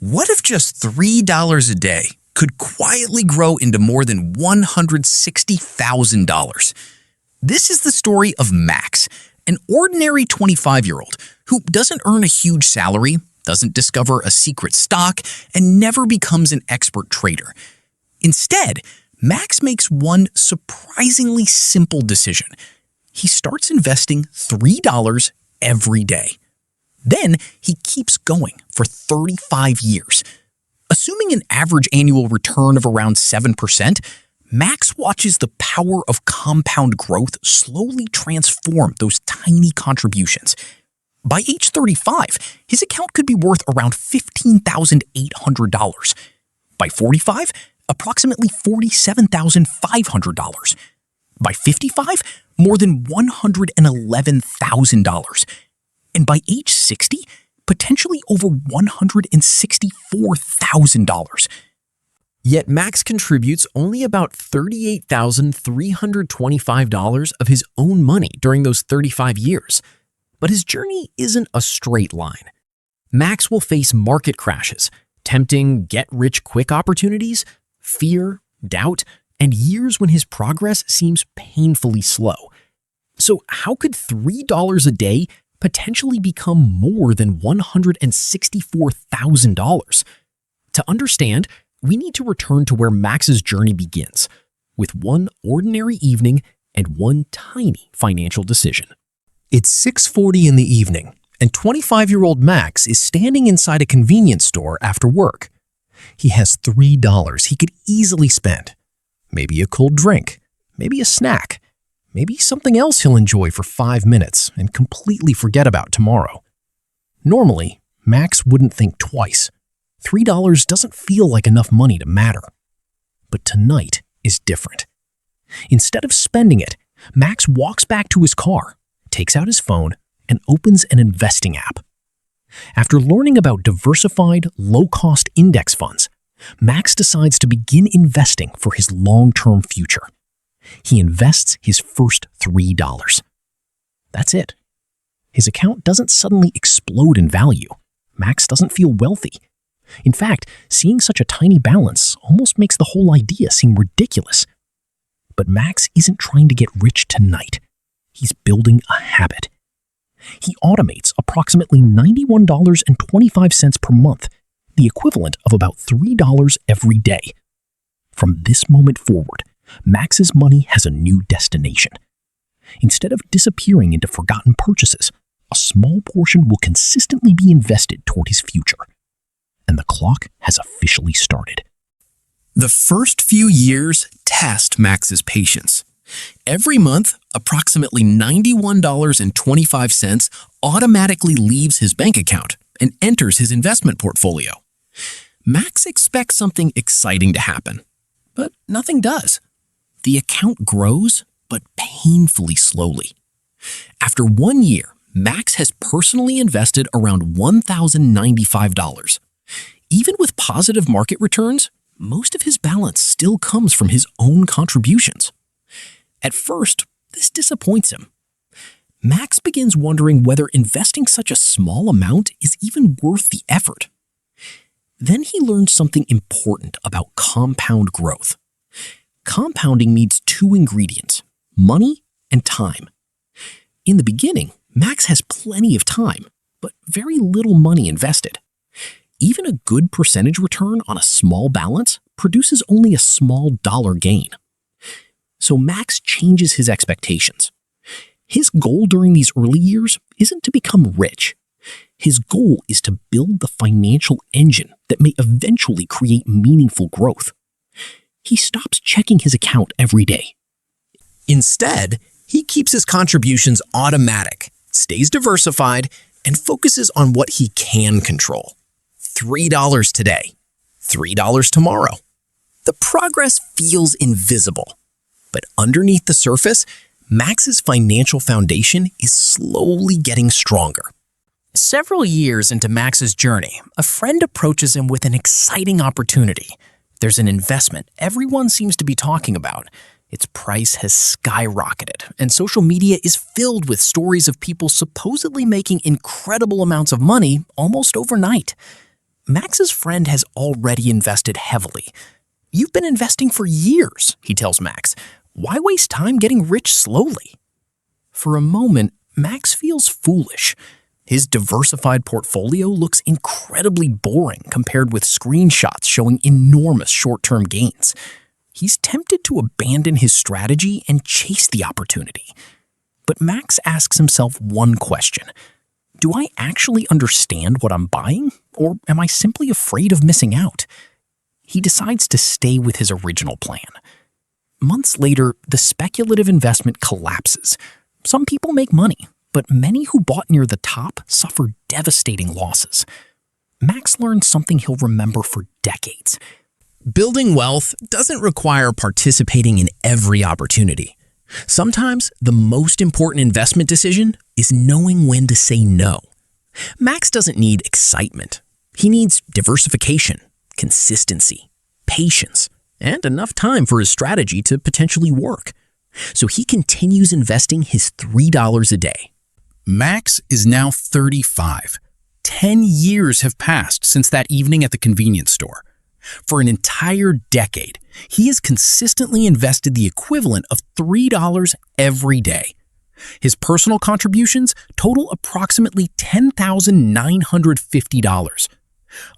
What if just $3 a day could quietly grow into more than $160,000? This is the story of Max, an ordinary 25-year-old who doesn't earn a huge salary, doesn't discover a secret stock, and never becomes an expert trader. Instead, Max makes one surprisingly simple decision. He starts investing $3 every day. Then he keeps going for 35 years. Assuming an average annual return of around 7%, Max watches the power of compound growth slowly transform those tiny contributions. By age 35, his account could be worth around $15,800. By 45, approximately $47,500. By 55, more than $111,000. And by age 60, potentially over $164,000. Yet Max contributes only about $38,325 of his own money during those 35 years. But his journey isn't a straight line. Max will face market crashes, tempting get-rich-quick opportunities, fear, doubt, and years when his progress seems painfully slow. So how could $3 a day potentially become more than $164,000? To understand, we need to return to where Max's journey begins, with one ordinary evening and one tiny financial decision. It's 6:40 in the evening, and 25-year-old Max is standing inside a convenience store after work. He has $3 he could easily spend. Maybe a cold drink, maybe a snack, maybe something else he'll enjoy for 5 minutes and completely forget about tomorrow. Normally, Max wouldn't think twice. $3 doesn't feel like enough money to matter. But tonight is different. Instead of spending it, Max walks back to his car, takes out his phone, and opens an investing app. After learning about diversified, low-cost index funds, Max decides to begin investing for his long-term future. He invests his first $3. That's it. His account doesn't suddenly explode in value. Max doesn't feel wealthy. In fact, seeing such a tiny balance almost makes the whole idea seem ridiculous. But Max isn't trying to get rich tonight. He's building a habit. He automates approximately $91.25 per month, the equivalent of about $3 every day. From this moment forward, Max's money has a new destination. Instead of disappearing into forgotten purchases, a small portion will consistently be invested toward his future. And the clock has officially started. The first few years test Max's patience. Every month, approximately $91.25 automatically leaves his bank account and enters his investment portfolio. Max expects something exciting to happen, but nothing does. The account grows, but painfully slowly. After 1 year, Max has personally invested around $1,095. Even with positive market returns, most of his balance still comes from his own contributions. At first, this disappoints him. Max begins wondering whether investing such a small amount is even worth the effort. Then he learns something important about compound growth. Compounding needs two ingredients: money and time. In the beginning, Max has plenty of time, but very little money invested. Even a good percentage return on a small balance produces only a small dollar gain. So Max changes his expectations. His goal during these early years isn't to become rich. His goal is to build the financial engine that may eventually create meaningful growth. He stops checking his account every day. Instead, he keeps his contributions automatic, stays diversified, and focuses on what he can control. $3 today, $3 tomorrow. The progress feels invisible, but underneath the surface, Max's financial foundation is slowly getting stronger. Several years into Max's journey, a friend approaches him with an exciting opportunity. There's an investment everyone seems to be talking about. Its price has skyrocketed, and social media is filled with stories of people supposedly making incredible amounts of money almost overnight. Max's friend has already invested heavily. "You've been investing for years," he tells Max. "Why waste time getting rich slowly?" For a moment, Max feels foolish. His diversified portfolio looks incredibly boring compared with screenshots showing enormous short-term gains. He's tempted to abandon his strategy and chase the opportunity. But Max asks himself one question. Do I actually understand what I'm buying, or am I simply afraid of missing out? He decides to stay with his original plan. Months later, the speculative investment collapses. Some people make money, but many who bought near the top suffer devastating losses. Max learns something he'll remember for decades. Building wealth doesn't require participating in every opportunity. Sometimes the most important investment decision is knowing when to say no. Max doesn't need excitement. He needs diversification, consistency, patience, and enough time for his strategy to potentially work. So he continues investing his $3 a day. Max is now 35. 10 years have passed since that evening at the convenience store. For an entire decade, he has consistently invested the equivalent of $3 every day. His personal contributions total approximately $10,950.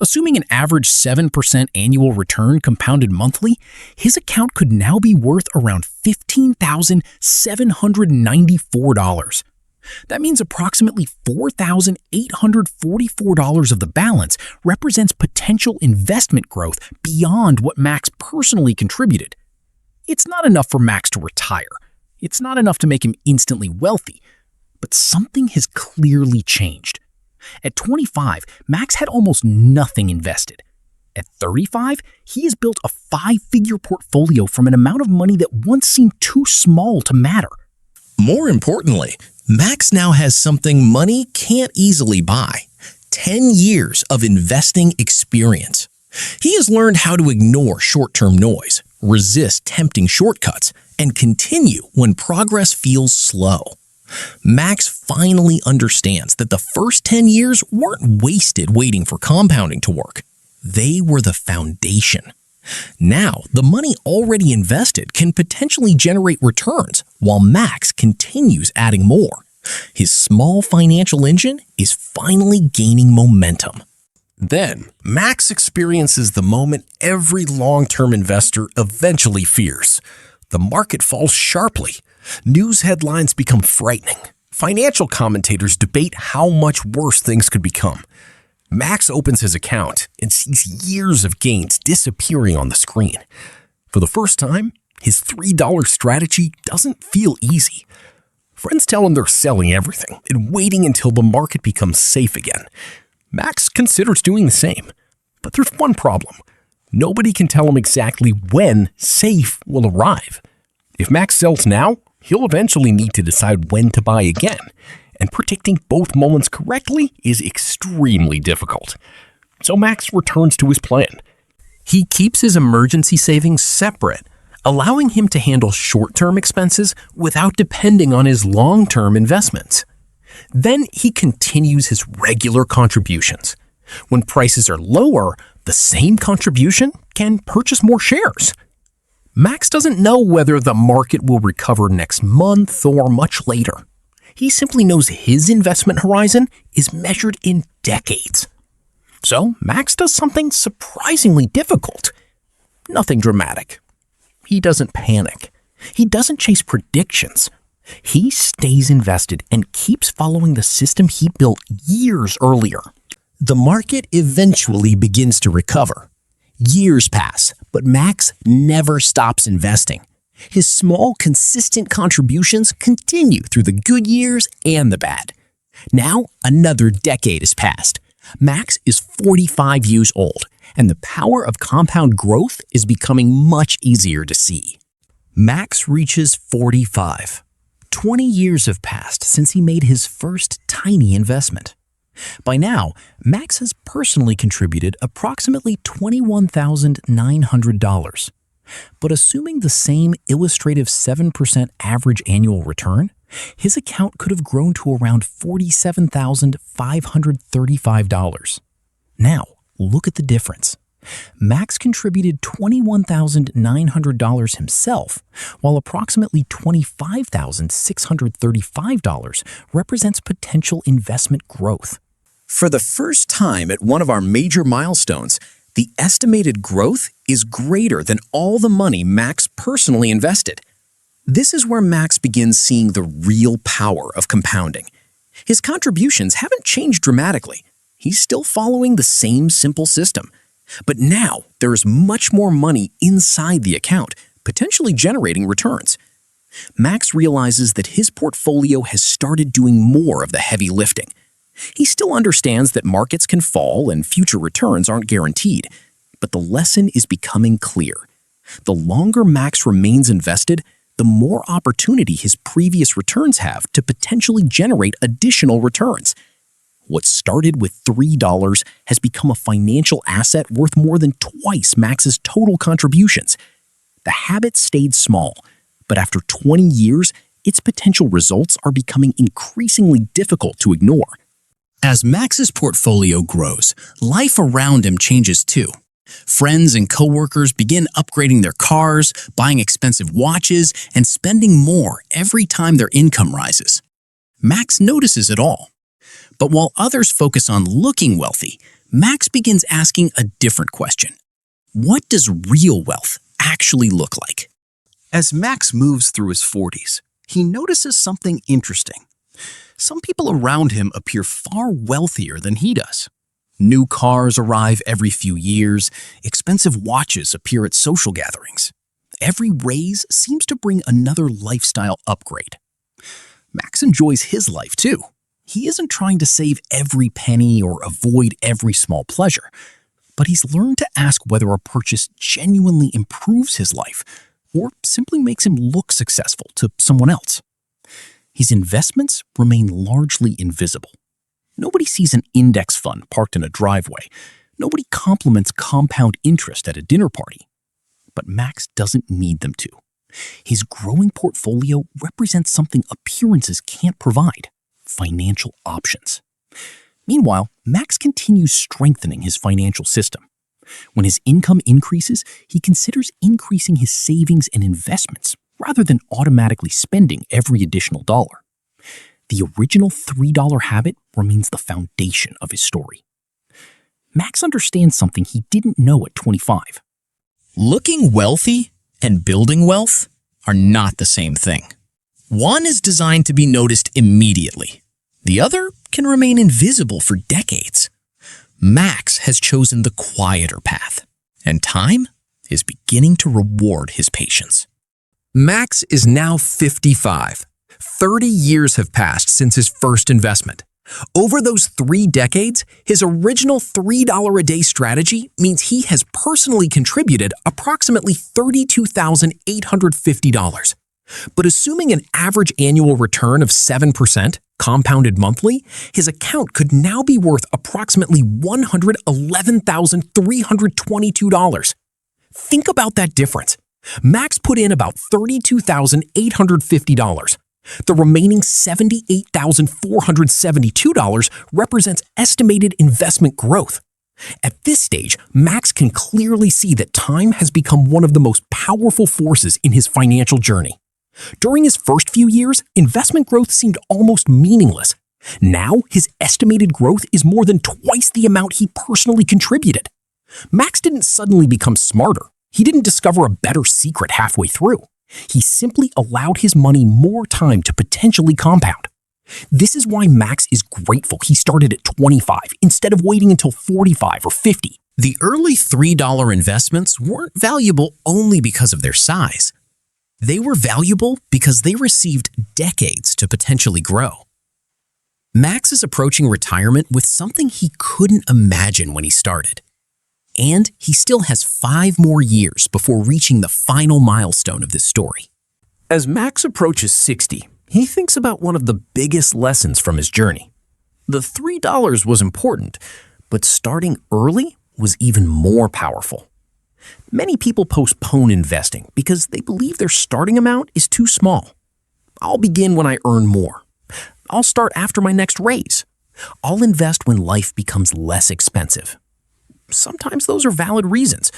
Assuming an average 7% annual return compounded monthly, his account could now be worth around $15,794. That means approximately $4,844 of the balance represents potential investment growth beyond what Max personally contributed. It's not enough for Max to retire. It's not enough to make him instantly wealthy. But something has clearly changed. At 25, Max had almost nothing invested. At 35, he has built a 5-figure portfolio from an amount of money that once seemed too small to matter. More importantly, Max now has something money can't easily buy: 10 years of investing experience. He has learned how to ignore short-term noise, resist tempting shortcuts, and continue when progress feels slow. Max finally understands that the first 10 years weren't wasted waiting for compounding to work. They were the foundation. Now, the money already invested can potentially generate returns while Max continues adding more. His small financial engine is finally gaining momentum. Then, Max experiences the moment every long-term investor eventually fears. The market falls sharply. News headlines become frightening. Financial commentators debate how much worse things could become. Max opens his account and sees years of gains disappearing on the screen. For the first time, his $3 strategy doesn't feel easy. Friends tell him they're selling everything and waiting until the market becomes safe again. Max considers doing the same. But there's one problem. Nobody can tell him exactly when safe will arrive. If Max sells now, he'll eventually need to decide when to buy again. And predicting both moments correctly is extremely difficult. So Max returns to his plan. He keeps his emergency savings separate, allowing him to handle short-term expenses without depending on his long-term investments. Then he continues his regular contributions. When prices are lower, the same contribution can purchase more shares. Max doesn't know whether the market will recover next month or much later. He simply knows his investment horizon is measured in decades. So Max does something surprisingly difficult. Nothing dramatic. He doesn't panic. He doesn't chase predictions. He stays invested and keeps following the system he built years earlier. The market eventually begins to recover. Years pass, but Max never stops investing. His small, consistent contributions continue through the good years and the bad. Now, another decade has passed. Max is 45 years old, and the power of compound growth is becoming much easier to see. Max reaches 45. 20 years have passed since he made his first tiny investment. By now, Max has personally contributed approximately $21,900. But assuming the same illustrative 7% average annual return, his account could have grown to around $47,535. Now, Look at the difference. Max contributed $21,900 himself, while approximately $25,635 represents potential investment growth. For the first time at one of our major milestones, the estimated growth is greater than all the money Max personally invested. This is where Max begins seeing the real power of compounding. His contributions haven't changed dramatically. He's still following the same simple system. But now there is much more money inside the account, potentially generating returns. Max realizes that his portfolio has started doing more of the heavy lifting. He still understands that markets can fall and future returns aren't guaranteed, but the lesson is becoming clear. The longer Max remains invested, the more opportunity his previous returns have to potentially generate additional returns. What started with $3 has become a financial asset worth more than twice Max's total contributions. The habit stayed small, but after 20 years, its potential results are becoming increasingly difficult to ignore. As Max's portfolio grows, life around him changes too. Friends and coworkers begin upgrading their cars, buying expensive watches, and spending more every time their income rises. Max notices it all. But while others focus on looking wealthy, Max begins asking a different question. What does real wealth actually look like? As Max moves through his 40s, he notices something interesting. Some people around him appear far wealthier than he does. New cars arrive every few years, expensive watches appear at social gatherings. Every raise seems to bring another lifestyle upgrade. Max enjoys his life too. He isn't trying to save every penny or avoid every small pleasure, but he's learned to ask whether a purchase genuinely improves his life or simply makes him look successful to someone else. His investments remain largely invisible. Nobody sees an index fund parked in a driveway. Nobody compliments compound interest at a dinner party. But Max doesn't need them to. His growing portfolio represents something appearances can't provide: financial options. Meanwhile, Max continues strengthening his financial system. When his income increases, he considers increasing his savings and investments rather than automatically spending every additional dollar. The original $3 habit remains the foundation of his story. Max understands something he didn't know at 25. Looking wealthy and building wealth are not the same thing. One is designed to be noticed immediately. The other can remain invisible for decades. Max has chosen the quieter path, and time is beginning to reward his patience. Max is now 55. 30 years have passed since his first investment. Over those 3 decades, his original $3 a day strategy means he has personally contributed approximately $32,850. But assuming an average annual return of 7%, compounded monthly, his account could now be worth approximately $111,322. Think about that difference. Max put in about $32,850. The remaining $78,472 represents estimated investment growth. At this stage, Max can clearly see that time has become one of the most powerful forces in his financial journey. During his first few years, investment growth seemed almost meaningless. Now, his estimated growth is more than twice the amount he personally contributed. Max didn't suddenly become smarter. He didn't discover a better secret halfway through. He simply allowed his money more time to potentially compound. This is why Max is grateful he started at 25 instead of waiting until 45 or 50. The early $3 investments weren't valuable only because of their size. They were valuable because they received decades to potentially grow. Max is approaching retirement with something he couldn't imagine when he started. And he still has 5 more years before reaching the final milestone of this story. As Max approaches 60, he thinks about one of the biggest lessons from his journey. The $3 was important, but starting early was even more powerful. Many people postpone investing because they believe their starting amount is too small. I'll begin when I earn more. I'll start after my next raise. I'll invest when life becomes less expensive. sometimes those are valid reasons.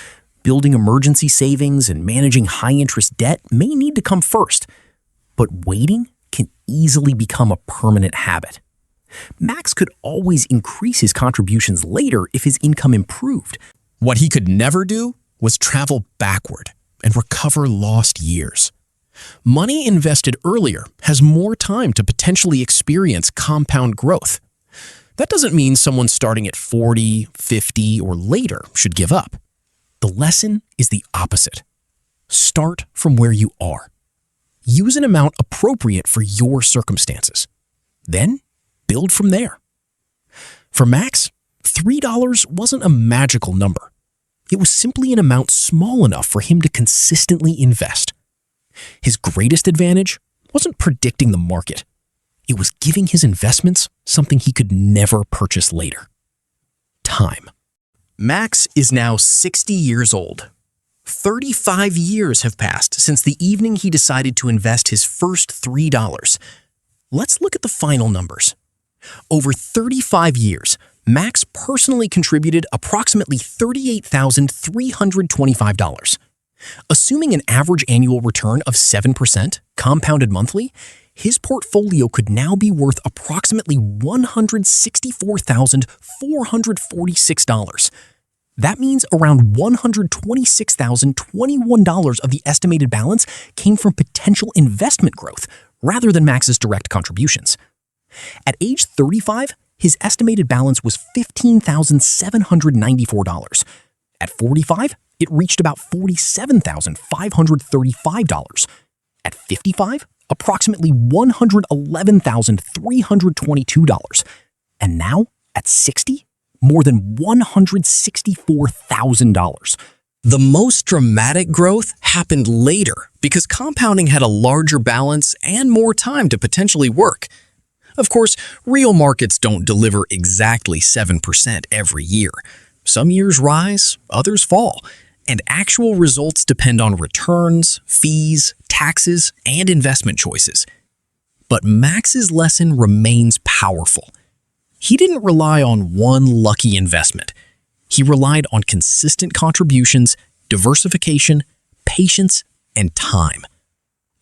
Building emergency savings and managing high-interest debt may need to come first, but waiting can easily become a permanent habit. Max could always increase his contributions later if his income improved. What he could never do was travel backward and recover lost years. Money invested earlier has more time to potentially experience compound growth. That doesn't mean someone starting at 40, 50, or later should give up. The lesson is the opposite. Start from where you are. Use an amount appropriate for your circumstances. Then build from there. For Max, $3 wasn't a magical number. It was simply an amount small enough for him to consistently invest. His greatest advantage wasn't predicting the market. It was giving his investments something he could never purchase later: time. Max is now 60 years old. 35 years have passed since the evening he decided to invest his first $3. Let's look at the final numbers. Over 35 years, Max personally contributed approximately $38,325. Assuming an average annual return of 7% compounded monthly, his portfolio could now be worth approximately $164,446. That means around $126,021 of the estimated balance came from potential investment growth rather than Max's direct contributions. At age 35, his estimated balance was $15,794. At 45, it reached about $47,535. At 55, approximately $111,322. And now, at 60, more than $164,000. The most dramatic growth happened later because compounding had a larger balance and more time to potentially work. Of course, real markets don't deliver exactly 7% every year. Some years rise, others fall, and actual results depend on returns, fees, taxes, and investment choices. But Max's lesson remains powerful. He didn't rely on one lucky investment. He relied on consistent contributions, diversification, patience, and time.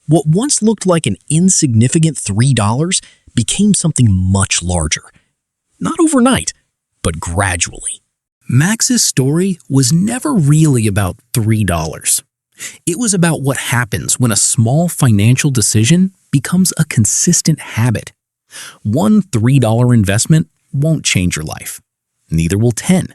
What once looked like an insignificant $3 became something much larger. Not overnight, but gradually. Max's story was never really about $3. It was about what happens when a small financial decision becomes a consistent habit. One $3 investment won't change your life. Neither will 10.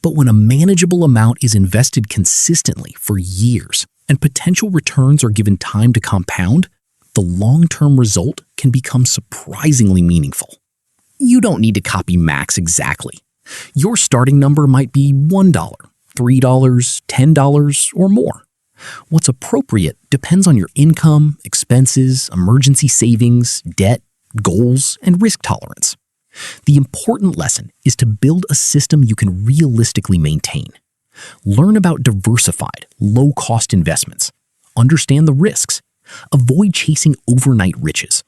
But when a manageable amount is invested consistently for years and potential returns are given time to compound, the long-term result can become surprisingly meaningful. You don't need to copy Max exactly. Your starting number might be $1, $3, $10, or more. What's appropriate depends on your income, expenses, emergency savings, debt, goals, and risk tolerance. The important lesson is to build a system you can realistically maintain. Learn about diversified, low-cost investments. Understand the risks. Avoid chasing overnight riches.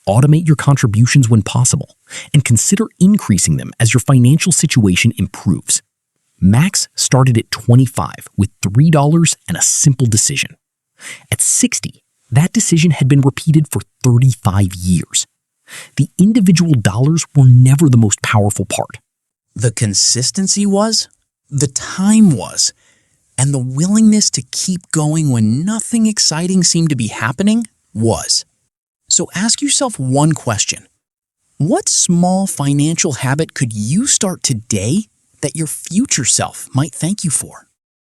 Automate your contributions when possible, and consider increasing them as your financial situation improves. Max started at 25 with $3 and a simple decision. At 60, that decision had been repeated for 35 years. The individual dollars were never the most powerful part. The consistency was, the time was, and the willingness to keep going when nothing exciting seemed to be happening was. So ask yourself one question. What small financial habit could you start today that your future self might thank you for?